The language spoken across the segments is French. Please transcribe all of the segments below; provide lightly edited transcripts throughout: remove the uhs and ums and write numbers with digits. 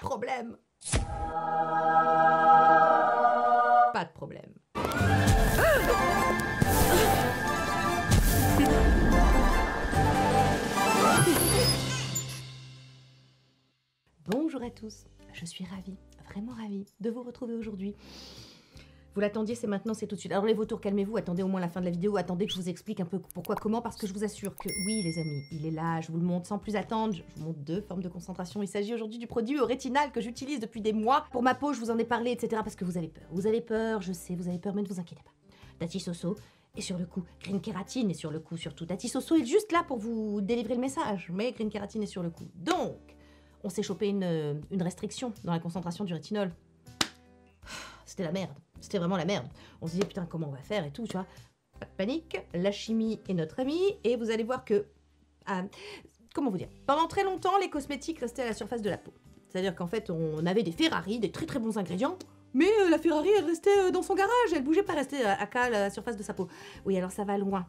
Problème. Pas de problème. Bonjour à tous, je suis ravie, vraiment ravie de vous retrouver aujourd'hui. Vous l'attendiez, c'est maintenant, c'est tout de suite. Alors les vautours, calmez-vous, attendez au moins la fin de la vidéo, attendez que je vous explique un peu pourquoi, comment, parce que je vous assure que oui les amis, il est là, je vous le montre sans plus attendre, je vous montre deux formes de concentration. Il s'agit aujourd'hui du produit au rétinal que j'utilise depuis des mois. Pour ma peau, je vous en ai parlé, etc. parce que vous avez peur. Vous avez peur, je sais, vous avez peur, mais ne vous inquiétez pas. Tati Soso est sur le coup, Green Kératine est sur le coup surtout. Tati Soso est juste là pour vous délivrer le message, mais Green Kératine est sur le coup. Donc, on s'est chopé une restriction dans la concentration du rétinol. C'était la merde. C'était vraiment la merde. On se disait, putain, comment on va faire et tout, tu vois. Pas de panique, la chimie est notre amie, et vous allez voir que... comment vous dire? Pendant très longtemps, les cosmétiques restaient à la surface de la peau. C'est-à-dire qu'en fait, on avait des Ferrari, des très très bons ingrédients, mais la Ferrari, elle restait dans son garage, elle bougeait pas, rester à la surface de sa peau. Oui, alors ça va loin.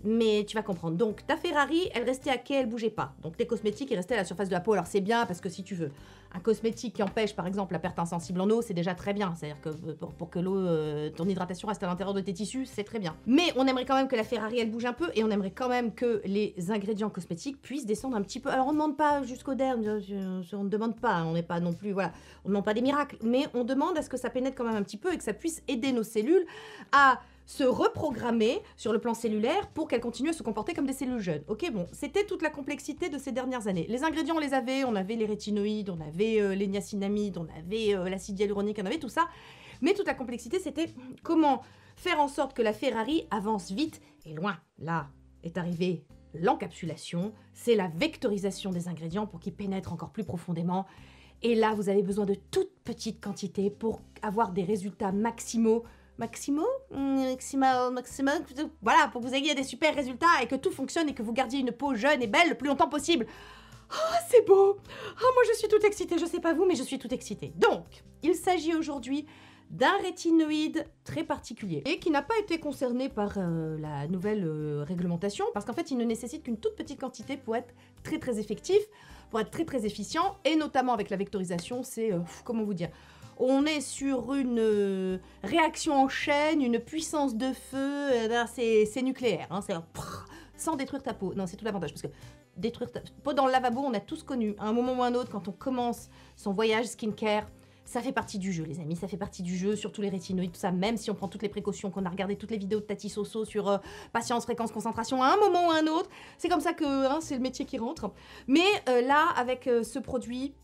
Mais tu vas comprendre. Donc, ta Ferrari, elle restait à quai, elle bougeait pas. Donc, tes cosmétiques, ils restaient à la surface de la peau. Alors, c'est bien parce que si tu veux un cosmétique qui empêche, par exemple, la perte insensible en eau, c'est déjà très bien. C'est-à-dire que pour que l'eau, ton hydratation reste à l'intérieur de tes tissus, c'est très bien. Mais on aimerait quand même que la Ferrari, elle bouge un peu et on aimerait quand même que les ingrédients cosmétiques puissent descendre un petit peu. Alors, on ne demande pas jusqu'au derme, on ne demande pas, on n'est pas non plus, voilà, on ne demande pas des miracles, mais on demande à ce que ça pénètre quand même un petit peu et que ça puisse aider nos cellules à se reprogrammer sur le plan cellulaire pour qu'elles continuent à se comporter comme des cellules jeunes. Ok, bon, c'était toute la complexité de ces dernières années. Les ingrédients, on les avait, on avait les rétinoïdes, on avait les niacinamides, on avait l'acide hyaluronique, on avait tout ça. Mais toute la complexité, c'était comment faire en sorte que la Ferrari avance vite et loin. Là est arrivée l'encapsulation, c'est la vectorisation des ingrédients pour qu'ils pénètrent encore plus profondément. Et là, vous avez besoin de toutes petites quantités pour avoir des résultats maximaux. Maximal, voilà, pour que vous ayez des super résultats et que tout fonctionne et que vous gardiez une peau jeune et belle le plus longtemps possible. Oh, c'est beau. Oh, moi, je suis toute excitée. Je sais pas vous, mais je suis toute excitée. Donc, il s'agit aujourd'hui d'un rétinoïde très particulier et qui n'a pas été concerné par la nouvelle réglementation parce qu'en fait, il ne nécessite qu'une toute petite quantité pour être très, très effectif, pour être très, très efficient et notamment avec la vectorisation, c'est, comment vous dire, on est sur une réaction en chaîne, une puissance de feu, c'est nucléaire, hein, c'est sans détruire ta peau. Non, c'est tout l'avantage, parce que détruire ta peau dans le lavabo, on a tous connu, à un moment ou à un autre, quand on commence son voyage skincare, ça fait partie du jeu, les amis, ça fait partie du jeu, surtout les rétinoïdes, tout ça, même si on prend toutes les précautions, qu'on a regardé toutes les vidéos de Tati Soso sur patience, fréquence, concentration, à un moment ou à un autre, c'est comme ça que c'est le métier qui rentre. Mais là, avec ce produit...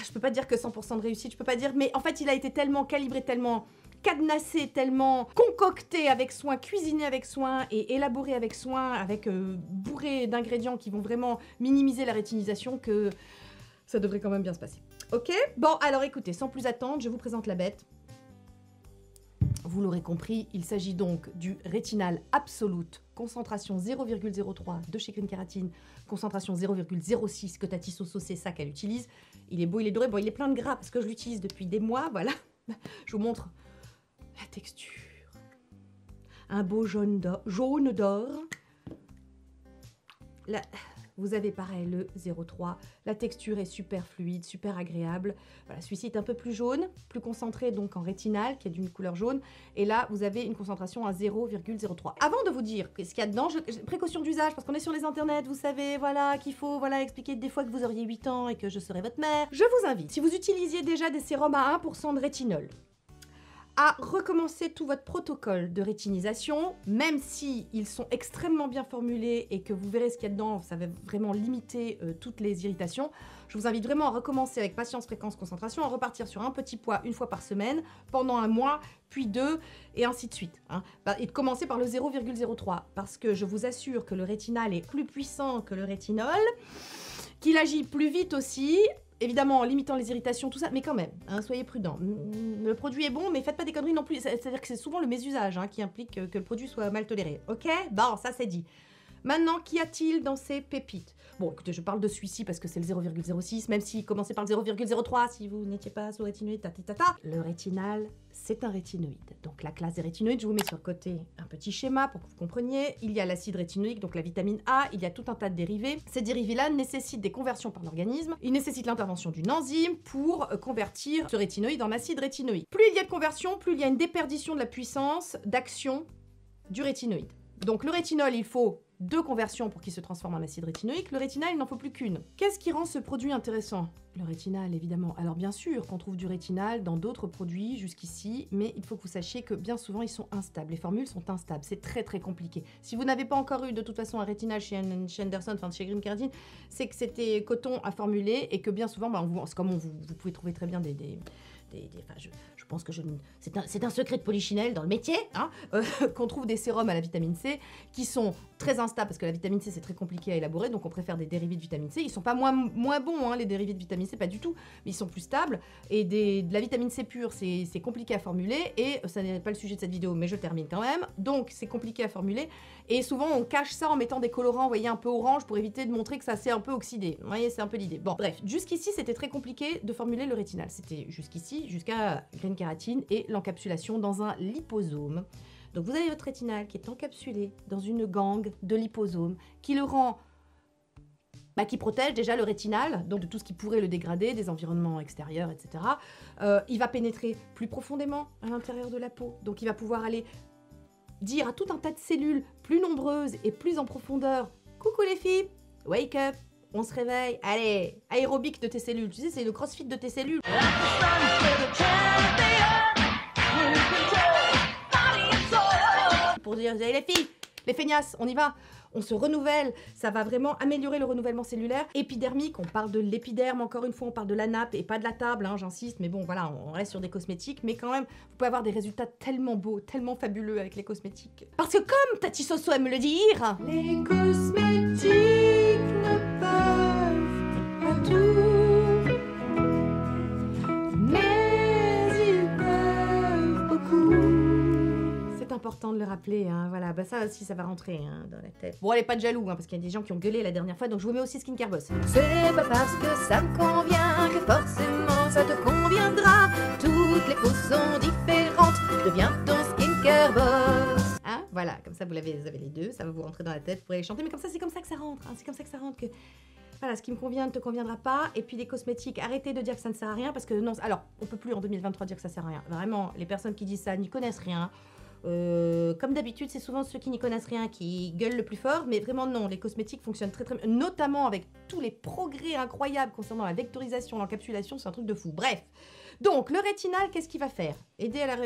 je peux pas dire que 100% de réussite, je peux pas dire, mais en fait il a été tellement calibré, tellement cadenassé, tellement concocté avec soin, cuisiné avec soin et élaboré avec soin, avec bourré d'ingrédients qui vont vraiment minimiser la rétinisation que ça devrait quand même bien se passer. Ok? Bon, alors écoutez, sans plus attendre, je vous présente la bête. Vous l'aurez compris, il s'agit donc du Rétinal Absolute, concentration 0,03 de chez Green Kératine, concentration 0,06 que Tati Soso, c'est ça qu'elle utilise. Il est beau, il est doré, bon il est plein de gras parce que je l'utilise depuis des mois, voilà. Je vous montre la texture. Un beau jaune d'or. Là, vous avez pareil le 0,3. La texture est super fluide, super agréable. Voilà, celui-ci est un peu plus jaune, plus concentré donc en rétinal, qui est d'une couleur jaune. Et là, vous avez une concentration à 0,03. Avant de vous dire ce qu'il y a dedans, précaution d'usage, parce qu'on est sur les internets, vous savez, voilà, qu'il faut expliquer des fois que vous auriez 8 ans et que je serai votre mère. Je vous invite, si vous utilisiez déjà des sérums à 1% de rétinol, à recommencer tout votre protocole de rétinisation, même si ils sont extrêmement bien formulés et que vous verrez ce qu'il y a dedans, ça va vraiment limiter toutes les irritations. Je vous invite vraiment à recommencer avec patience, fréquence, concentration, à repartir sur un petit poids une fois par semaine, pendant un mois, puis 2, et ainsi de suite. Hein. Et de commencer par le 0,03, parce que je vous assure que le rétinal est plus puissant que le rétinol, qu'il agit plus vite aussi, évidemment en limitant les irritations, tout ça, mais quand même, hein, soyez prudents. Le produit est bon, mais faites pas des conneries non plus. C'est-à-dire que c'est souvent le mésusage qui implique que le produit soit mal toléré. Ok? Bon, ça c'est dit. Maintenant, qu'y a-t-il dans ces pépites? Bon, écoutez, je parle de celui-ci parce que c'est le 0,06, même si commencez par le 0,03 si vous n'étiez pas sous rétinoïde, ta. Le rétinal, c'est un rétinoïde. Donc la classe des rétinoïdes, je vous mets sur le côté un petit schéma pour que vous compreniez. Il y a l'acide rétinoïque, donc la vitamine A, il y a tout un tas de dérivés. Ces dérivés-là nécessitent des conversions par l'organisme. Ils nécessitent l'intervention d'une enzyme pour convertir ce rétinoïde en acide rétinoïque. Plus il y a de conversion, plus il y a une déperdition de la puissance d'action du rétinoïde. Donc le rétinol, il faut 2 conversions pour qu'il se transforme en acide rétinoïque. Le rétinal, il n'en faut plus qu'une. Qu'est-ce qui rend ce produit intéressant? Le rétinal, évidemment. Alors bien sûr qu'on trouve du rétinal dans d'autres produits jusqu'ici, mais il faut que vous sachiez que bien souvent, ils sont instables. Les formules sont instables. C'est très très compliqué. Si vous n'avez pas encore eu de toute façon un rétinal chez Anderson, enfin chez Green Keratine, c'est que c'était coton à formuler et que bien souvent, c'est comme vous pouvez trouver très bien je pense que c'est un secret de polichinelle dans le métier, hein, qu'on trouve des sérums à la vitamine C qui sont très instables parce que la vitamine C c'est très compliqué à élaborer, donc on préfère des dérivés de vitamine C. Ils sont pas moins bons, hein, les dérivés de vitamine C, pas du tout, mais ils sont plus stables. Et de la vitamine C pure, c'est compliqué à formuler et ça n'est pas le sujet de cette vidéo, mais je termine quand même. Donc c'est compliqué à formuler et souvent on cache ça en mettant des colorants, vous voyez, un peu orange pour éviter de montrer que ça s'est un peu oxydé. Vous voyez, c'est un peu l'idée. Bon, bref, jusqu'ici c'était très compliqué de formuler le rétinal. C'était jusqu'ici, jusqu'à Green Keratine et l'encapsulation dans un liposome. Donc vous avez votre rétinal qui est encapsulé dans une gangue de liposome qui le rend, qui protège déjà le rétinal, donc de tout ce qui pourrait le dégrader, des environnements extérieurs, etc. Il va pénétrer plus profondément à l'intérieur de la peau, donc il va pouvoir aller dire à tout un tas de cellules plus nombreuses et plus en profondeur, coucou les filles, wake up, on se réveille, allez, aérobic de tes cellules, tu sais, c'est le crossfit de tes cellules. Pour dire, allez les filles, les feignasses, on y va, on se renouvelle, ça va vraiment améliorer le renouvellement cellulaire. Épidermique, on parle de l'épiderme, encore une fois, on parle de la nappe et pas de la table, hein, j'insiste, mais bon, voilà, on reste sur des cosmétiques, mais quand même, vous pouvez avoir des résultats tellement beaux, tellement fabuleux avec les cosmétiques. Parce que comme Tati Soso aime le dire, les cosmétiques ne peuvent pas tout, mais ils peuvent beaucoup. C'est important de le rappeler, hein, voilà, ça aussi ça va rentrer, hein, dans la tête. Bon, allez, pas de jaloux, hein, parce qu'il y a des gens qui ont gueulé la dernière fois, donc je vous mets aussi Skincare Boss. C'est pas parce que ça me convient que forcément ça te conviendra. Toutes les peaux sont différentes, deviens ton Skincare Boss. Hein, voilà, comme ça vous avez les deux, ça va vous rentrer dans la tête, vous pourrez les chanter, mais comme ça c'est comme ça que ça rentre, hein, c'est comme ça que ça rentre que... Voilà, ce qui me convient ne te conviendra pas. Et puis les cosmétiques, arrêtez de dire que ça ne sert à rien, parce que non, alors, on peut plus en 2023 dire que ça sert à rien. Vraiment, les personnes qui disent ça n'y connaissent rien. Comme d'habitude, c'est souvent ceux qui n'y connaissent rien qui gueulent le plus fort, mais vraiment non, les cosmétiques fonctionnent très très bien, notamment avec tous les progrès incroyables concernant la vectorisation, l'encapsulation, c'est un truc de fou. Bref, donc le rétinal, qu'est-ce qu'il va faire? Aider à la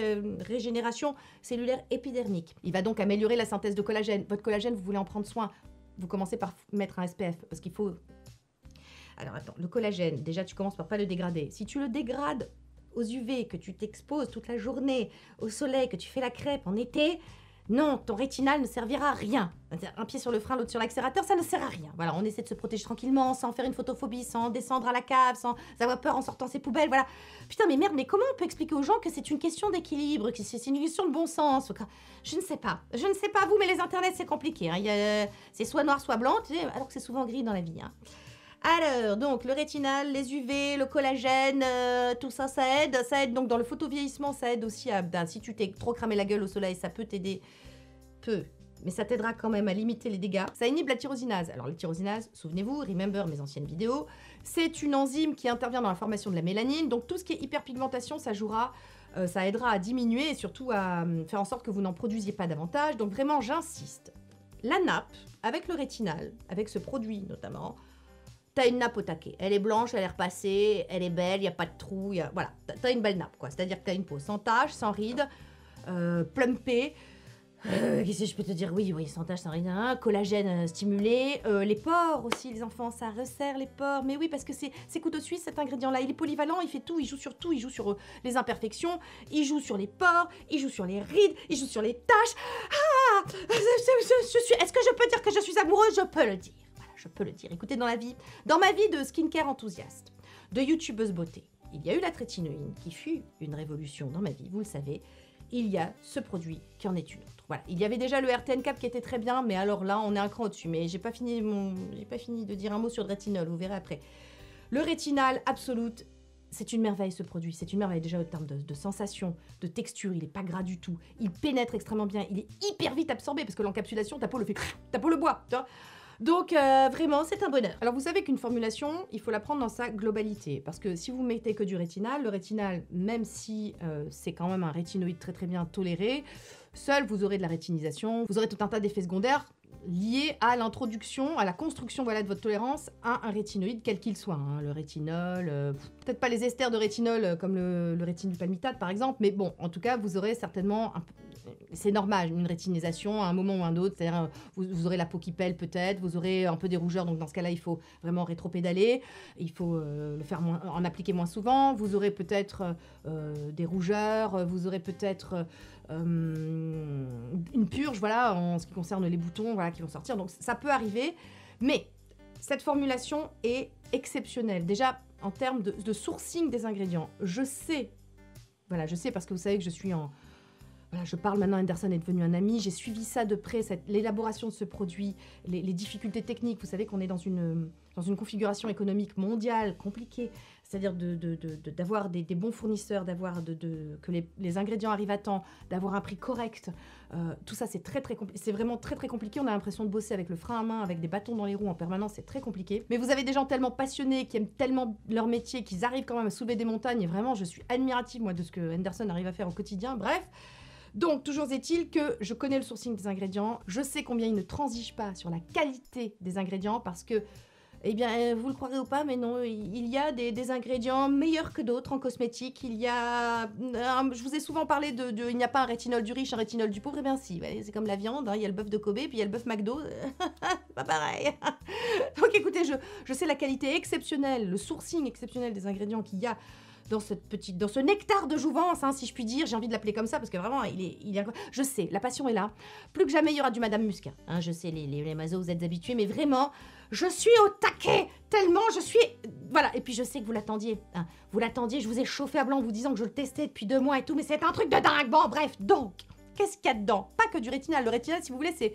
régénération cellulaire épidermique. Il va donc améliorer la synthèse de collagène. Votre collagène, vous voulez en prendre soin, vous commencez par mettre un SPF, parce qu'il faut... Alors attends, le collagène, déjà tu commences par pas le dégrader. Si tu le dégrades aux UV, que tu t'exposes toute la journée au soleil, que tu fais la crêpe en été, non, ton rétinal ne servira à rien. Un pied sur le frein, l'autre sur l'accélérateur, ça ne sert à rien. Voilà, on essaie de se protéger tranquillement, sans faire une photophobie, sans descendre à la cave, sans avoir peur en sortant ses poubelles, voilà. Putain, mais merde, mais comment on peut expliquer aux gens que c'est une question d'équilibre, que c'est une question de bon sens? Je ne sais pas vous, mais les internets, c'est compliqué. Hein. C'est soit noir, soit blanc, tu sais, alors que c'est souvent gris dans la vie. Hein. Alors, donc, le rétinal, les UV, le collagène, tout ça, ça aide. Ça aide donc dans le photovieillissement, ça aide aussi à... si tu t'es trop cramé la gueule au soleil, ça peut t'aider. Mais ça t'aidera quand même à limiter les dégâts. Ça inhibe la tyrosinase. Alors, la tyrosinase, souvenez-vous, remember mes anciennes vidéos, c'est une enzyme qui intervient dans la formation de la mélanine. Donc, tout ce qui est hyperpigmentation, ça jouera... ça aidera à diminuer et surtout à faire en sorte que vous n'en produisiez pas davantage. Donc, vraiment, j'insiste. La nappe, avec le rétinal, avec ce produit notamment... T'as une nappe au taquet, elle est blanche, elle est repassée, elle est belle, il n'y a pas de trou, voilà, t'as une belle nappe, quoi. C'est-à-dire que t'as une peau sans taches, sans rides, plumpée, qu'est-ce que je peux te dire? Oui, sans taches, sans rides, hein, collagène stimulé, les pores aussi, les enfants, ça resserre les pores, mais oui, parce que c'est couteau suisse, cet ingrédient-là, il est polyvalent, il fait tout, il joue sur les imperfections, il joue sur les pores, il joue sur les rides, il joue sur les taches. Ah, est-ce que je peux dire que je suis amoureuse? Je peux le dire. Je peux le dire. Écoutez, dans ma vie de skincare enthousiaste, de youtubeuse beauté, il y a eu la trétinoïne qui fut une révolution dans ma vie, vous le savez. il y a ce produit qui en est une autre. Voilà, il y avait déjà le RTN Cap qui était très bien, mais alors là, on est un cran au-dessus. Mais j'ai pas fini de dire un mot sur le rétinol, vous verrez après. Le rétinal Absolute, c'est une merveille ce produit, c'est une merveille déjà au terme de sensation, de texture, il est pas gras du tout, il pénètre extrêmement bien, il est hyper vite absorbé parce que l'encapsulation, ta peau le boit, tu vois. Donc vraiment, c'est un bonheur. Alors vous savez qu'une formulation, il faut la prendre dans sa globalité, parce que si vous mettez que du rétinal, le rétinal, même si c'est quand même un rétinoïde très très bien toléré, seul vous aurez de la rétinisation, vous aurez tout un tas d'effets secondaires lié à l'introduction, à la construction voilà, de votre tolérance à un rétinoïde, quel qu'il soit. Hein. Le rétinol, peut-être pas les esters de rétinol comme le rétinylpalmitate par exemple, mais bon, en tout cas, vous aurez certainement, c'est normal, une rétinisation à un moment ou un autre, c'est-à-dire vous aurez la peau qui pèle peut-être, vous aurez un peu des rougeurs, donc dans ce cas-là, il faut vraiment rétro-pédaler, il faut le faire en appliquer moins souvent, vous aurez peut-être des rougeurs, vous aurez peut-être une purge, voilà, en ce qui concerne les boutons, voilà, qui vont sortir. Donc ça peut arriver, mais cette formulation est exceptionnelle. Déjà, en termes de sourcing des ingrédients, je sais parce que vous savez que je suis en... Voilà, je parle maintenant, Henderson est devenu un ami, j'ai suivi ça de près, l'élaboration de ce produit, les difficultés techniques. Vous savez qu'on est dans une configuration économique mondiale compliquée, c'est-à-dire d'avoir des bons fournisseurs, que les ingrédients arrivent à temps, d'avoir un prix correct. Tout ça, c'est c'est vraiment très très compliqué. On a l'impression de bosser avec le frein à main, avec des bâtons dans les roues en permanence, c'est très compliqué. Mais vous avez des gens tellement passionnés, qui aiment tellement leur métier, qu'ils arrivent quand même à soulever des montagnes. Et vraiment, je suis admirative, moi, de ce que Henderson arrive à faire au quotidien. Bref. Donc, toujours est-il que je connais le sourcing des ingrédients, je sais combien ils ne transigent pas sur la qualité des ingrédients parce que, eh bien, vous le croirez ou pas, mais non, il y a des ingrédients meilleurs que d'autres en cosmétique. Il y a, je vous ai souvent parlé il n'y a pas un rétinol du riche, un rétinol du pauvre. Eh bien si, c'est comme la viande, hein, il y a le bœuf de Kobe, puis il y a le bœuf McDo, pas pareil. Donc écoutez, je sais la qualité exceptionnelle, le sourcing exceptionnel des ingrédients qu'il y a dans ce nectar de jouvence, hein, si je puis dire, j'ai envie de l'appeler comme ça, parce que vraiment, je sais, la passion est là. Plus que jamais, il y aura du Madame Muscat. Hein, je sais, les mazos, vous êtes habitués, mais vraiment, je suis au taquet, tellement je suis... Voilà, et puis je sais que vous l'attendiez. Hein, vous l'attendiez, je vous ai chauffé à blanc en vous disant que je le testais depuis 2 mois et tout, mais c'est un truc de dingue. Bon, bref, donc, qu'est-ce qu'il y a dedans? Pas que du rétinal. Le rétinal, si vous voulez, c'est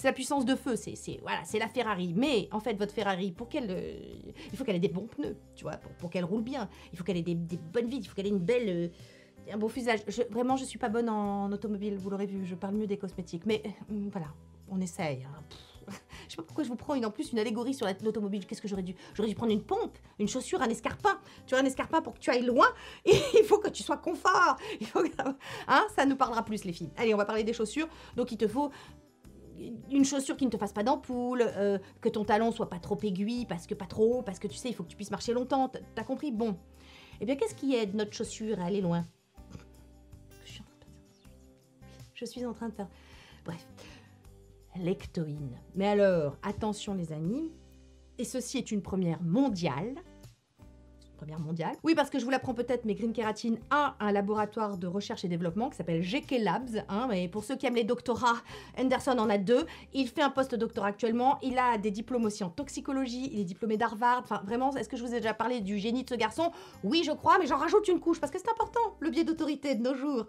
la puissance de feu, c'est la Ferrari. Mais en fait, votre Ferrari, il faut qu'elle ait des bons pneus, tu vois, pour qu'elle roule bien. Il faut qu'elle ait des bonnes vides, il faut qu'elle ait une belle, un beau fuselage. Vraiment, je suis pas bonne en automobile, vous l'aurez vu, je parle mieux des cosmétiques. Mais voilà, on essaye. Hein. Je sais pas pourquoi je vous prends une allégorie sur l'automobile. Qu'est-ce que j'aurais dû prendre une pompe, une chaussure, un escarpin. Tu vois, un escarpin pour que tu ailles loin. Et il faut que tu sois confort. Il faut que... hein, ça nous parlera plus, les filles. Allez, on va parler des chaussures. Donc, il te faut une chaussure qui ne te fasse pas d'ampoule, que ton talon soit pas trop aiguille, parce que tu sais, il faut que tu puisses marcher longtemps. T'as compris? Bon. Eh bien, qu'est-ce qui aide notre chaussure à aller loin? Je suis en train de faire... Bref. Lectoïne. Mais alors, attention les amis, et ceci est une première mondiale. Oui, parce que je vous l'apprends peut-être, mais Green Kératine a un laboratoire de recherche et développement qui s'appelle GK Labs. Hein, mais pour ceux qui aiment les doctorats, Henderson en a 2. Il fait un post-doctorat actuellement. Il a des diplômes aussi en toxicologie. Il est diplômé d'Harvard. Enfin, vraiment, est-ce que je vous ai déjà parlé du génie de ce garçon? Oui, je crois, mais j'en rajoute une couche parce que c'est important, le biais d'autorité de nos jours.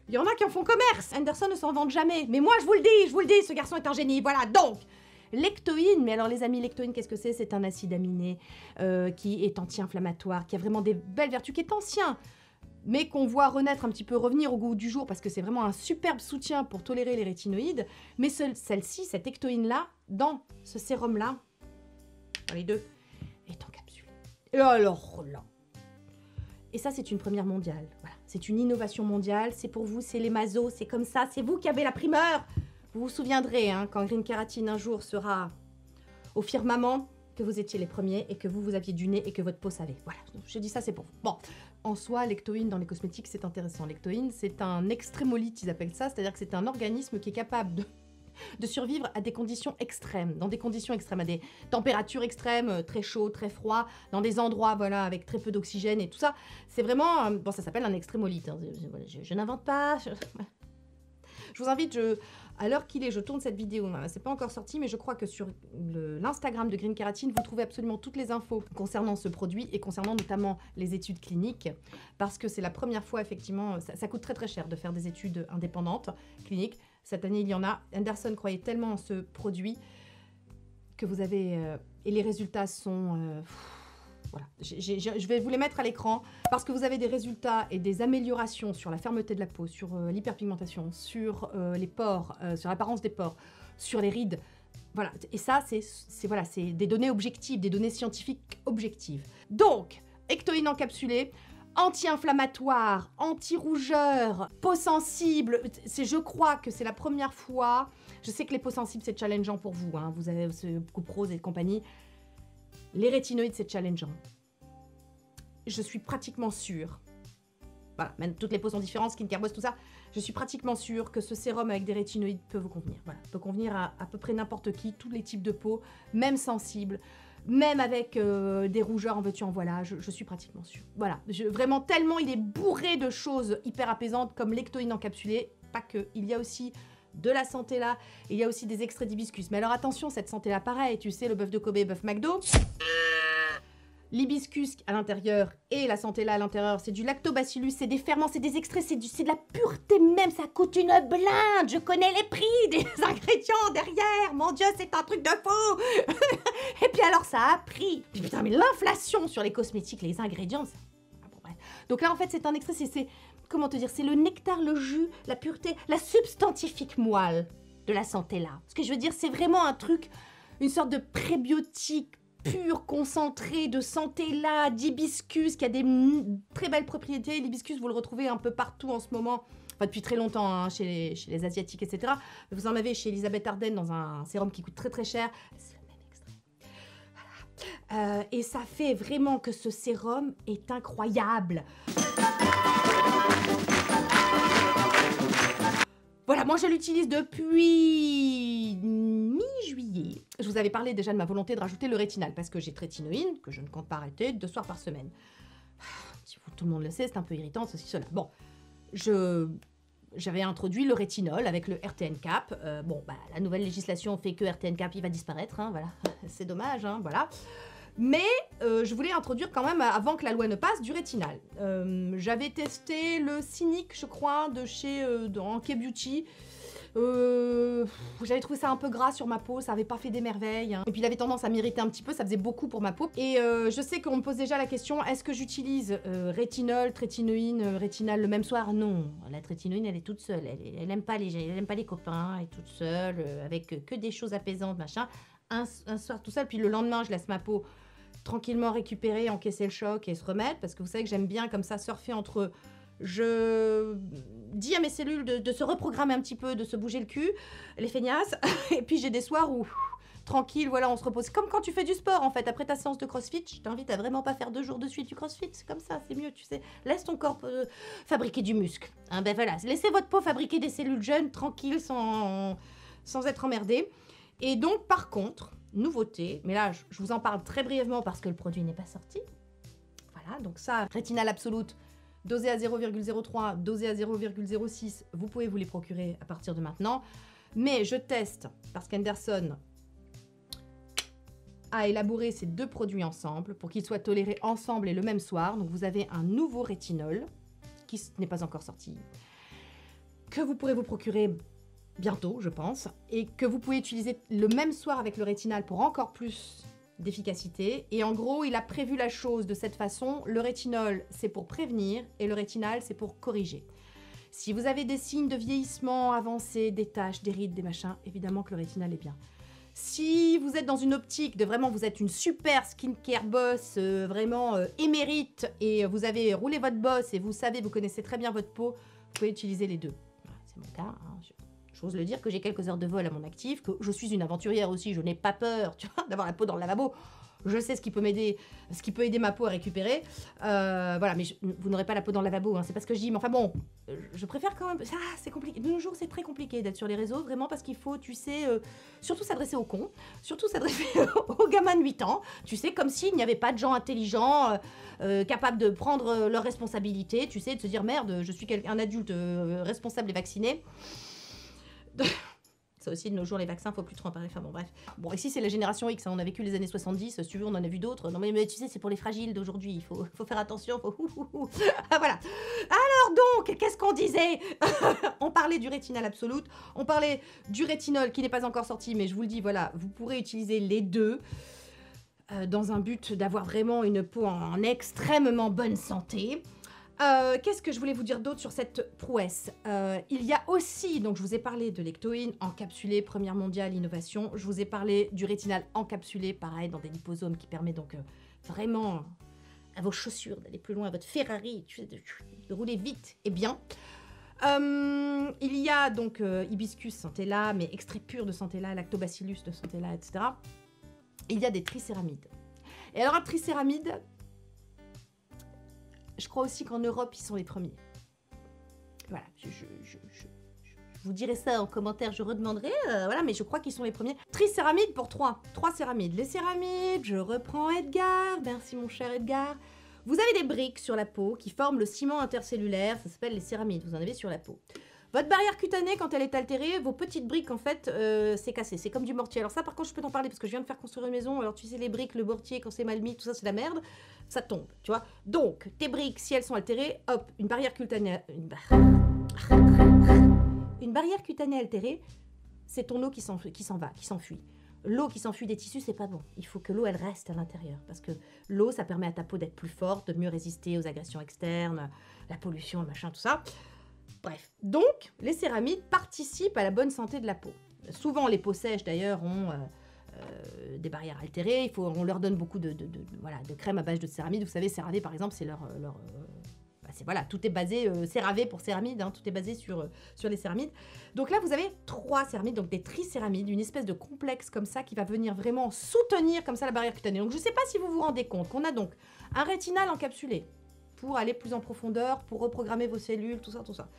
Il y en a qui en font commerce. Henderson ne s'en vante jamais. Mais moi, je vous le dis, ce garçon est un génie. Voilà, donc... Lectoïne, mais alors les amis, lectoïne, qu'est-ce que c'est? C'est un acide aminé qui est anti-inflammatoire, qui a vraiment des belles vertus, qui est ancien, mais qu'on voit renaître un petit peu, revenir au goût du jour, parce que c'est vraiment un superbe soutien pour tolérer les rétinoïdes. Mais celle-ci, cette ectoïne-là, dans ce sérum-là, dans les deux, est en capsule. Et alors là... Et ça, c'est une première mondiale. Voilà. C'est une innovation mondiale, c'est pour vous, c'est les mazos, c'est comme ça, c'est vous qui avez la primeur. Vous vous souviendrez, hein, quand Green Kératine un jour sera au firmament, que vous étiez les premiers et que vous aviez du nez et que votre peau savait. Voilà, je dis ça, c'est pour vous. Bon, en soi, l'ectoïne dans les cosmétiques, c'est intéressant. L'ectoïne, c'est un extrémolyte, ils appellent ça, c'est-à-dire que c'est un organisme qui est capable de survivre à des conditions extrêmes, dans des conditions extrêmes, à des températures extrêmes, très chaud, très froid, dans des endroits, voilà, avec très peu d'oxygène et tout ça. C'est vraiment, bon, ça s'appelle un extrémolyte. Hein. Je n'invente pas. Je vous invite, à l'heure qu'il est, je tourne cette vidéo, c'est pas encore sorti, mais je crois que sur l'Instagram de Green Kératine, vous trouvez absolument toutes les infos concernant ce produit et concernant notamment les études cliniques, parce que c'est la première fois, effectivement, ça coûte très très cher de faire des études indépendantes, cliniques. Cette année, il y en a. Anderson croyait tellement en ce produit que vous avez... et les résultats sont... voilà. Je vais vous les mettre à l'écran parce que vous avez des résultats et des améliorations sur la fermeté de la peau, sur l'hyperpigmentation, sur les pores, sur l'apparence des pores, sur les rides. Voilà. Et ça, c'est des données objectives, des données scientifiques objectives. Donc, Ectoine encapsulé, anti-inflammatoire, anti-rougeur, peau sensible. Je crois que c'est la première fois. Je sais que les peaux sensibles, c'est challengeant pour vous. Hein. Vous avez Coupe-Rose et compagnie. Les rétinoïdes, c'est challengeant. Je suis pratiquement sûre, voilà, même toutes les peaux sont différentes, skincare boss, tout ça, je suis pratiquement sûre que ce sérum avec des rétinoïdes peut vous convenir. Voilà, peut convenir à peu près n'importe qui, tous les types de peau, même sensibles, même avec des rougeurs en veux-tu en voilà, je suis pratiquement sûre. Voilà, vraiment tellement il est bourré de choses hyper apaisantes comme l'Ectoine encapsulé, pas que, il y a aussi de la santé là, il y a aussi des extraits d'hibiscus. Mais alors attention, cette santé là, pareil, tu sais, le bœuf de Kobe, bœuf McDo, l'hibiscus à l'intérieur et la santé là à l'intérieur, c'est du lactobacillus, c'est des ferments, c'est des extraits, c'est de la pureté même, ça coûte une blinde, je connais les prix des ingrédients derrière, mon Dieu, c'est un truc de fou. Et puis alors ça a pris, puis putain, mais l'inflation sur les cosmétiques, les ingrédients, ça... Ah bon, bref. Donc là en fait c'est un extrait, c'est comment te dire, c'est le nectar, le jus, la pureté, la substantifique moelle de la santé là. Ce que je veux dire, c'est vraiment un truc, une sorte de prébiotique pur, concentré, de santé là, d'hibiscus, qui a des très belles propriétés. L'hibiscus, vous le retrouvez un peu partout en ce moment, enfin depuis très longtemps, hein, chez les Asiatiques, etc. Vous en avez chez Elisabeth Arden dans un sérum qui coûte très très cher. C'est le même extrait. Voilà. Et ça fait vraiment que ce sérum est incroyable. Voilà, moi je l'utilise depuis mi-juillet. Je vous avais parlé déjà de ma volonté de rajouter le rétinal parce que j'ai trétinoïne, que je ne compte pas arrêter, 2 soirs par semaine. Tout le monde le sait, c'est un peu irritant, ceci, cela. Bon, j'avais introduit le rétinol avec le RTN Cap. Bon, bah, la nouvelle législation fait que RTN Cap, il va disparaître, hein, voilà. C'est dommage, hein, voilà. Mais je voulais introduire quand même, avant que la loi ne passe, du rétinal. J'avais testé le Cynic, je crois, de chez Anke Beauty. J'avais trouvé ça un peu gras sur ma peau, ça avait pas fait des merveilles. Hein. Et puis il avait tendance à m'irriter un petit peu, ça faisait beaucoup pour ma peau. Et je sais qu'on me pose déjà la question, est-ce que j'utilise rétinol, trétinoïne, rétinal le même soir? Non, la trétinoïne elle est toute seule, elle aime pas les copains, elle est toute seule, avec que des choses apaisantes, machin. Un soir tout seul, puis le lendemain je laisse ma peau tranquillement récupérer, encaisser le choc et se remettre, parce que vous savez que j'aime bien comme ça surfer entre... Je dis à mes cellules de se reprogrammer un petit peu, de se bouger le cul, les feignasses, et puis j'ai des soirs où, tranquille, voilà, on se repose. Comme quand tu fais du sport, en fait, après ta séance de crossfit, je t'invite à vraiment pas faire 2 jours de suite du crossfit, c'est comme ça, c'est mieux, tu sais. Laisse ton corps fabriquer du muscle. Hein, ben voilà, laissez votre peau fabriquer des cellules jeunes, tranquilles, sans être emmerdé. Et donc, par contre, nouveauté, mais là, je vous en parle très brièvement parce que le produit n'est pas sorti. Voilà, donc ça, Rétinal Absolute, dosé à 0,03, dosé à 0,06, vous pouvez vous les procurer à partir de maintenant. Mais je teste, parce qu'Anderson a élaboré ces 2 produits ensemble pour qu'ils soient tolérés ensemble et le même soir. Donc vous avez un nouveau rétinol, qui n'est pas encore sorti, que vous pourrez vous procurer bientôt, je pense, et que vous pouvez utiliser le même soir avec le rétinal pour encore plus d'efficacité. Et en gros, il a prévu la chose de cette façon. Le rétinol, c'est pour prévenir, et le rétinal, c'est pour corriger. Si vous avez des signes de vieillissement avancé, des taches, des rides, des machins, évidemment que le rétinal est bien. Si vous êtes dans une optique de vraiment, vous êtes une super skincare boss, vraiment émérite, et vous avez roulé votre boss, et vous savez, vous connaissez très bien votre peau, vous pouvez utiliser les 2. Voilà, c'est mon cas, hein. J'ose le dire que j'ai quelques heures de vol à mon actif, que je suis une aventurière aussi, je n'ai pas peur, tu vois, d'avoir la peau dans le lavabo. Je sais ce qui peut m'aider, ce qui peut aider ma peau à récupérer. Voilà, mais vous n'aurez pas la peau dans le lavabo, hein, c'est pas ce que je dis. Mais enfin bon, je préfère quand même... Ah, c'est compliqué. De nos jours, c'est très compliqué d'être sur les réseaux, vraiment, parce qu'il faut, tu sais, surtout s'adresser aux cons, surtout s'adresser aux gamins de 8 ans. Tu sais, comme s'il n'y avait pas de gens intelligents, capables de prendre leurs responsabilités, tu sais, de se dire, merde, je suis un adulte responsable et vacciné. Ça aussi, de nos jours, les vaccins, faut plus trop en parler. Enfin bon, bref. Bon, ici, c'est la génération X. Hein. On a vécu les années 70. Si tu veux, on en a vu d'autres. Non, mais tu sais, c'est pour les fragiles d'aujourd'hui. Il faut faire attention. Ah, voilà. Alors donc, qu'est-ce qu'on disait? On parlait du rétinal absolute. On parlait du rétinol qui n'est pas encore sorti. Mais je vous le dis, voilà, vous pourrez utiliser les deux dans un but d'avoir vraiment une peau en extrêmement bonne santé. Qu'est-ce que je voulais vous dire d'autre sur cette prouesse? Il y a aussi, donc je vous ai parlé de l'ectoïne encapsulé, première mondiale, innovation. Je vous ai parlé du rétinal encapsulé, pareil, dans des liposomes qui permet donc vraiment à vos chaussures d'aller plus loin, à votre Ferrari, de rouler vite et bien. Il y a donc hibiscus centella, mais extrait pur de centella, lactobacillus de centella, etc. Il y a des tricéramides. Et alors un tricéramide, je crois aussi qu'en Europe, ils sont les premiers. Voilà, je vous dirai ça en commentaire, je redemanderai, voilà, mais je crois qu'ils sont les premiers. Tricéramides pour 3 céramides. Les céramides, je reprends Edgar, merci mon cher Edgar. Vous avez des briques sur la peau qui forment le ciment intercellulaire, ça s'appelle les céramides, vous en avez sur la peau. Votre barrière cutanée, quand elle est altérée, vos petites briques, en fait, c'est cassé. C'est comme du mortier. Alors ça, par contre, je peux t'en parler parce que je viens de faire construire une maison. Alors tu sais, les briques, le mortier, quand c'est mal mis, tout ça, c'est de la merde. Ça tombe, tu vois. Donc, tes briques, si elles sont altérées, hop, une barrière cutanée... Une barrière cutanée altérée, c'est ton eau qui s'en va, qui s'enfuit. L'eau qui s'enfuit des tissus, c'est pas bon. Il faut que l'eau, elle reste à l'intérieur. Parce que l'eau, ça permet à ta peau d'être plus forte, de mieux résister aux agressions externes, la pollution, le machin, tout ça. Bref, donc les céramides participent à la bonne santé de la peau. Souvent, les peaux sèches d'ailleurs ont des barrières altérées. On leur donne beaucoup de crème à base de céramides. Vous savez, CeraVe par exemple, c'est voilà, tout est basé, CeraVe pour céramides, hein, tout est basé sur les céramides. Donc là, vous avez 3 céramides, donc des tricéramides, une espèce de complexe comme ça qui va venir vraiment soutenir comme ça la barrière cutanée. Donc je ne sais pas si vous vous rendez compte qu'on a donc un rétinal encapsulé pour aller plus en profondeur, pour reprogrammer vos cellules, tout ça, tout ça.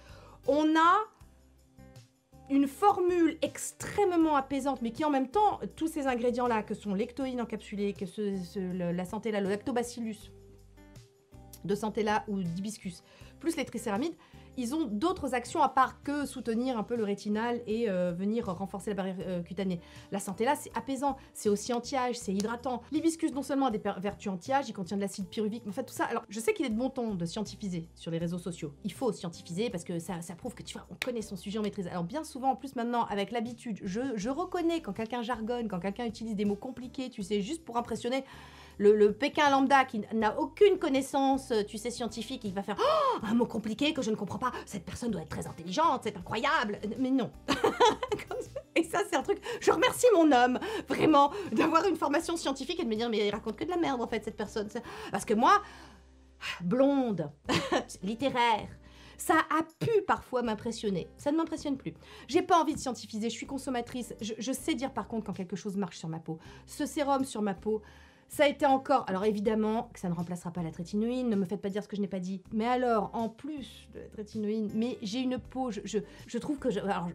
On a une formule extrêmement apaisante, mais qui en même temps, tous ces ingrédients-là, que sont l'ectoïne encapsulée, que la centella, le lactobacillus de centella ou d'hibiscus, plus les tricéramides, ils ont d'autres actions à part que soutenir un peu le rétinal et venir renforcer la barrière cutanée. La centella, c'est apaisant, c'est aussi anti-âge, c'est hydratant. L'hibiscus, non seulement a des vertus anti-âge, il contient de l'acide pyruvique, mais en fait tout ça. Alors, je sais qu'il est de bon ton de scientifiser sur les réseaux sociaux. Il faut scientifiser parce que ça prouve que tu vois, on connaît son sujet, on maîtrise. Alors bien souvent, en plus maintenant, avec l'habitude, je reconnais quand quelqu'un jargonne, quand quelqu'un utilise des mots compliqués, tu sais, juste pour impressionner. Le Pékin lambda qui n'a aucune connaissance, tu sais, scientifique, il va faire oh, un mot compliqué que je ne comprends pas. Cette personne doit être très intelligente, c'est incroyable. Mais non. Et ça, c'est un truc. Je remercie mon homme, vraiment, d'avoir une formation scientifique et de me dire mais il raconte que de la merde en fait cette personne. Parce que moi, blonde, littéraire. Ça a pu parfois m'impressionner. Ça ne m'impressionne plus. J'ai pas envie de scientifiser, je suis consommatrice. Je sais dire par contre quand quelque chose marche sur ma peau. Ce sérum sur ma peau, ça a été encore... Alors évidemment que ça ne remplacera pas la trétinoïne, ne me faites pas dire ce que je n'ai pas dit. Mais alors, en plus de la trétinoïne, mais j'ai une peau... Je trouve que...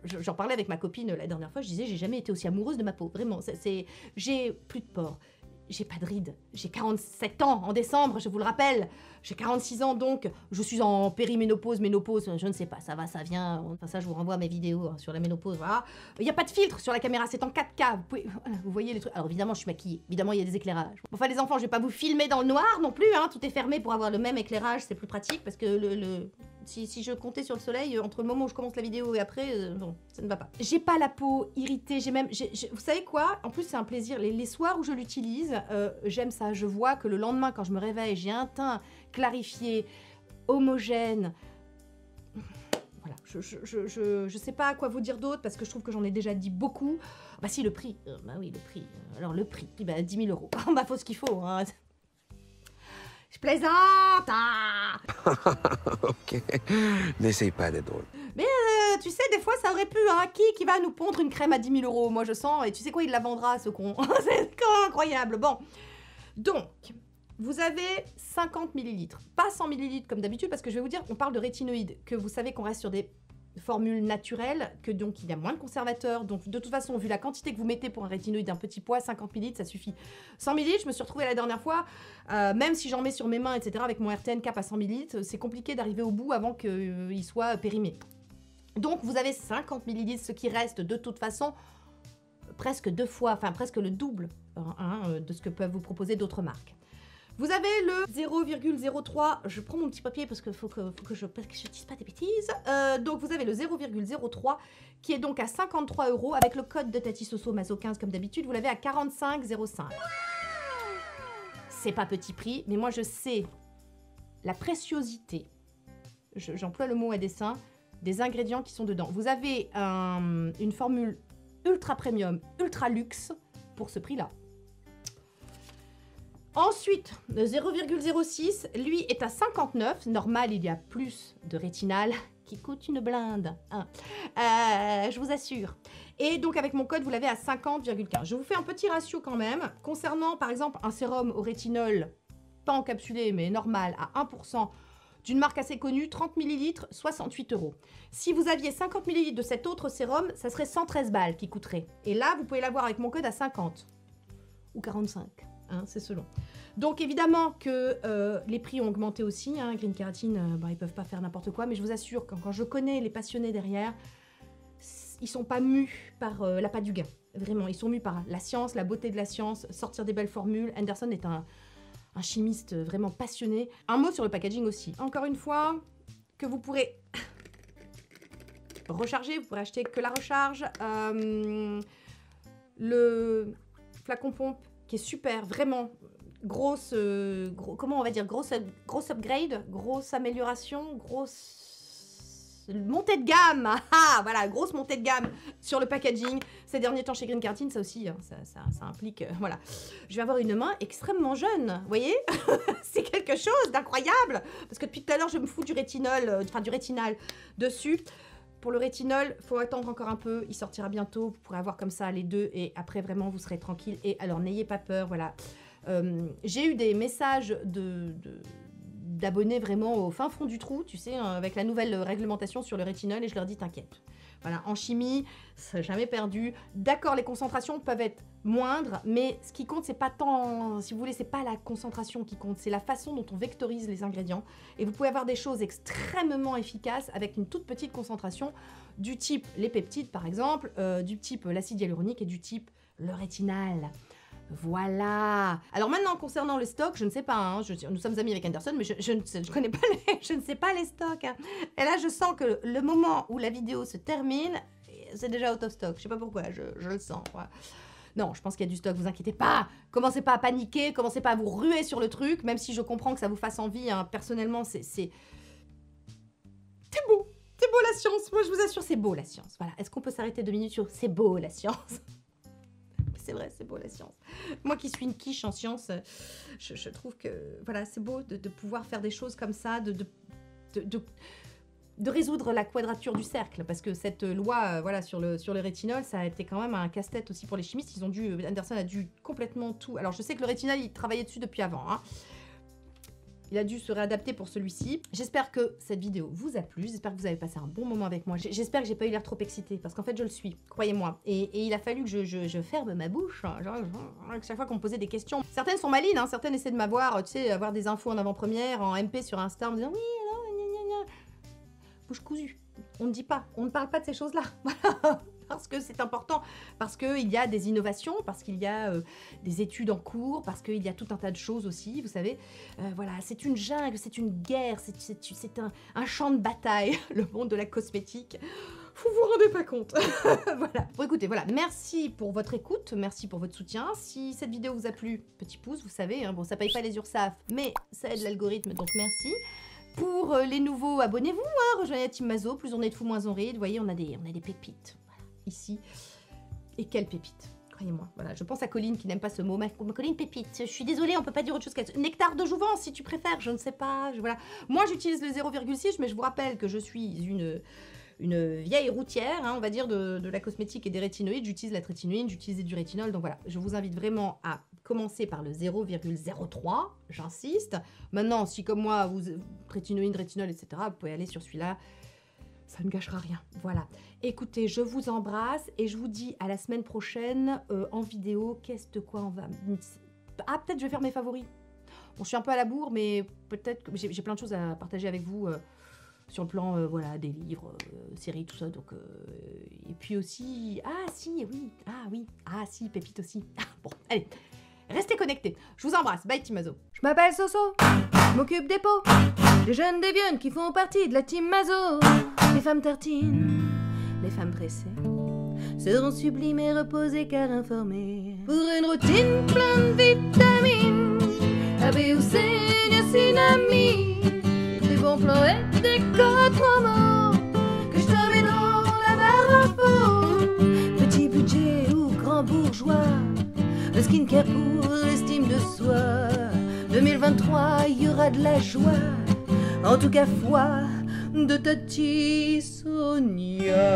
J'en parlais avec ma copine la dernière fois, je disais, j'ai jamais été aussi amoureuse de ma peau. Vraiment, j'ai plus de pores. J'ai pas de rides. J'ai 47 ans en décembre, je vous le rappelle. J'ai 46 ans donc. Je suis en périménopause, ménopause, je ne sais pas. Ça va, ça vient. Enfin, ça, je vous renvoie à mes vidéos hein, sur la ménopause. Voilà. Il n'y a pas de filtre sur la caméra, c'est en 4K. Vous voyez les trucs. Alors évidemment, je suis maquillée. Évidemment, il y a des éclairages. Enfin, les enfants, je vais pas vous filmer dans le noir non plus. Hein. Tout est fermé pour avoir le même éclairage. C'est plus pratique parce que si je comptais sur le soleil, entre le moment où je commence la vidéo et après, non, ça ne va pas. J'ai pas la peau irritée, vous savez quoi? En plus, c'est un plaisir. Les soirs où je l'utilise, j'aime ça. Je vois que le lendemain, quand je me réveille, j'ai un teint clarifié, homogène. Voilà, je sais pas quoi vous dire d'autre parce que je trouve que j'en ai déjà dit beaucoup. Bah si, le prix. Bah oui, le prix. Alors le prix, bah 10 000 €. Bah faut ce qu'il faut, hein. Je plaisante ah. Ok, n'essaye pas d'être drôle. Mais tu sais, des fois, ça aurait pu, hein. Qui va nous pondre une crème à 10 000 €? Moi, je sens. Et tu sais quoi, il la vendra, ce con. C'est incroyable. Bon. Donc, vous avez 50 ml. Pas 100 ml comme d'habitude, parce que je vais vous dire, on parle de rétinoïdes, que vous savez qu'on reste sur des formule naturelle, que donc il y a moins de conservateurs. Donc de toute façon, vu la quantité que vous mettez pour un rétinoïde d'un petit poids, 50 ml, ça suffit. 100 ml, je me suis retrouvée la dernière fois, même si j'en mets sur mes mains, etc., avec mon RTN cap à 100 ml, c'est compliqué d'arriver au bout avant qu'il soit périmé. Donc vous avez 50 ml, ce qui reste de toute façon presque 2 fois, enfin presque le double de ce que peuvent vous proposer d'autres marques. Vous avez le 0,03, je prends mon petit papier parce que faut que je dise pas des bêtises. Donc vous avez le 0,03 qui est donc à 53 € avec le code de Tati Soso Maso 15 comme d'habitude, vous l'avez à 45,05. C'est pas petit prix, mais moi je sais la préciosité, j'emploie le mot à dessein, des ingrédients qui sont dedans. Vous avez une formule ultra premium, ultra luxe pour ce prix-là. Ensuite, le 0,06, lui est à 59. Normal, il y a plus de rétinal qui coûte une blinde. Hein. Je vous assure. Et donc, avec mon code, vous l'avez à 50,15. Je vous fais un petit ratio quand même. Concernant, par exemple, un sérum au rétinol, pas encapsulé, mais normal, à 1%, d'une marque assez connue, 30 ml, 68 €. Si vous aviez 50 ml de cet autre sérum, ça serait 113 balles qui coûterait. Et là, vous pouvez l'avoir avec mon code à 50 ou 45. Hein, c'est selon. Donc évidemment que les prix ont augmenté aussi, hein, Green Keratine, ils peuvent pas faire n'importe quoi, mais je vous assure que quand je connais les passionnés derrière, ils sont pas mus par l'appât du gain, vraiment, ils sont mus par la science, la beauté de la science, sortir des belles formules. Anderson est un chimiste vraiment passionné. Un mot sur le packaging aussi, encore une fois, que vous pourrez recharger, vous pourrez acheter que la recharge, le flacon pompe, qui est super, vraiment grosse, comment on va dire, grosse upgrade, grosse amélioration, grosse montée de gamme, voilà, grosse montée de gamme sur le packaging. Ces derniers temps chez Green Keratine, ça aussi, hein, ça implique, voilà. Je vais avoir une main extrêmement jeune, vous voyez. C'est quelque chose d'incroyable, parce que depuis tout à l'heure, je me fous du rétinol, enfin du rétinal dessus. Pour le rétinol, il faut attendre encore un peu, il sortira bientôt, vous pourrez avoir comme ça les deux et après vraiment vous serez tranquille. Et alors n'ayez pas peur, voilà. J'ai eu des messages d'abonnés vraiment au fin fond du trou, tu sais, avec la nouvelle réglementation sur le rétinol et je leur dis t'inquiète. Voilà, en chimie, c'est jamais perdu. D'accord, les concentrations peuvent être moindres, mais ce qui compte, c'est pas tant, si vous voulez, c'est pas la concentration qui compte, c'est la façon dont on vectorise les ingrédients. Et vous pouvez avoir des choses extrêmement efficaces avec une toute petite concentration, du type les peptides par exemple, du type l'acide hyaluronique et du type le rétinal. Voilà. Alors maintenant, concernant le stock, je ne sais pas, hein, nous sommes amis avec Anderson, mais je connais pas je ne sais pas les stocks. Hein. Et là, je sens que le moment où la vidéo se termine, c'est déjà out of stock. Je sais pas pourquoi, je le sens. Voilà. Non, je pense qu'il y a du stock, vous inquiétez pas. Commencez pas à paniquer, commencez pas à vous ruer sur le truc, même si je comprends que ça vous fasse envie. Hein. Personnellement, c'est beau. C'est beau la science. Moi, je vous assure, c'est beau la science. Voilà. Est-ce qu'on peut s'arrêter 2 minutes sur c'est beau la science? C'est vrai, c'est beau la science. Moi qui suis une quiche en science, je trouve que voilà, c'est beau de pouvoir faire des choses comme ça, de résoudre la quadrature du cercle. Parce que cette loi voilà, sur le rétinol, ça a été quand même un casse-tête aussi pour les chimistes. Anderson a dû complètement tout... Alors je sais que le rétinol, il travaillait dessus depuis avant. Hein. Il a dû se réadapter pour celui-ci. J'espère que cette vidéo vous a plu. J'espère que vous avez passé un bon moment avec moi. J'espère que j'ai pas eu l'air trop excitée. Parce qu'en fait, je le suis. Croyez-moi. Et il a fallu que je ferme ma bouche. Genre, chaque fois qu'on me posait des questions. Certaines sont malines. Hein, certaines essaient de m'avoir, tu sais, avoir des infos en avant-première, en MP sur Insta, en me disant oui, alors, gna gna gna. Bouche cousue. On ne dit pas. On ne parle pas de ces choses-là. Voilà. Parce que c'est important, parce qu'il y a des innovations, parce qu'il y a des études en cours, parce qu'il y a tout un tas de choses aussi, vous savez. Voilà, c'est une jungle, c'est une guerre, c'est un champ de bataille, le monde de la cosmétique. Vous vous rendez pas compte. Voilà. Bon, écoutez, voilà, merci pour votre écoute, merci pour votre soutien. Si cette vidéo vous a plu, petit pouce, vous savez, hein, bon, ça paye pas les URSAF, mais ça aide l'algorithme, donc merci. Pour les nouveaux, abonnez-vous, hein, rejoignez la team Maso, plus on est de fous, moins on rit. Vous voyez, on a des pépites. Ici. Et quelle pépite, croyez-moi. Voilà, je pense à Colline qui n'aime pas ce mot. Colline pépite, je suis désolée, on peut pas dire autre chose qu'à nectar de jouvence si tu préfères, je ne sais pas. Voilà. Moi j'utilise le 0,6, mais je vous rappelle que je suis une vieille routière, hein, on va dire, de la cosmétique et des rétinoïdes. J'utilise la trétinoïne, j'utilise du rétinol, donc voilà. Je vous invite vraiment à commencer par le 0,03, j'insiste. Maintenant, si comme moi, vous rétinoïde, rétinol, etc., vous pouvez aller sur celui-là. Ça ne gâchera rien. Voilà. Écoutez, je vous embrasse et je vous dis à la semaine prochaine en vidéo. Qu'est-ce de quoi on va... Ah, peut-être je vais faire mes favoris. Bon, je suis un peu à la bourre, mais peut-être que j'ai plein de choses à partager avec vous. sur le plan, voilà, des livres, séries, tout ça. Donc, et puis aussi, Pépite aussi. Bon, allez, restez connectés. Je vous embrasse. Bye, Team Mazo. Je m'appelle Soso. Je m'occupe des pots. Les jeunes dévionnent qui font partie de la Team Mazo. Les femmes tartines, les femmes pressées seront sublimes et reposées car informées. Pour une routine pleine de vitamines, A, B ou C, niacinamide, des bons plans et des codes promo que je te mets dans la barre à faux. Petit budget ou grand bourgeois, le skincare pour l'estime de soi. 2023, il y aura de la joie, en tout cas foi de Tati Sonia.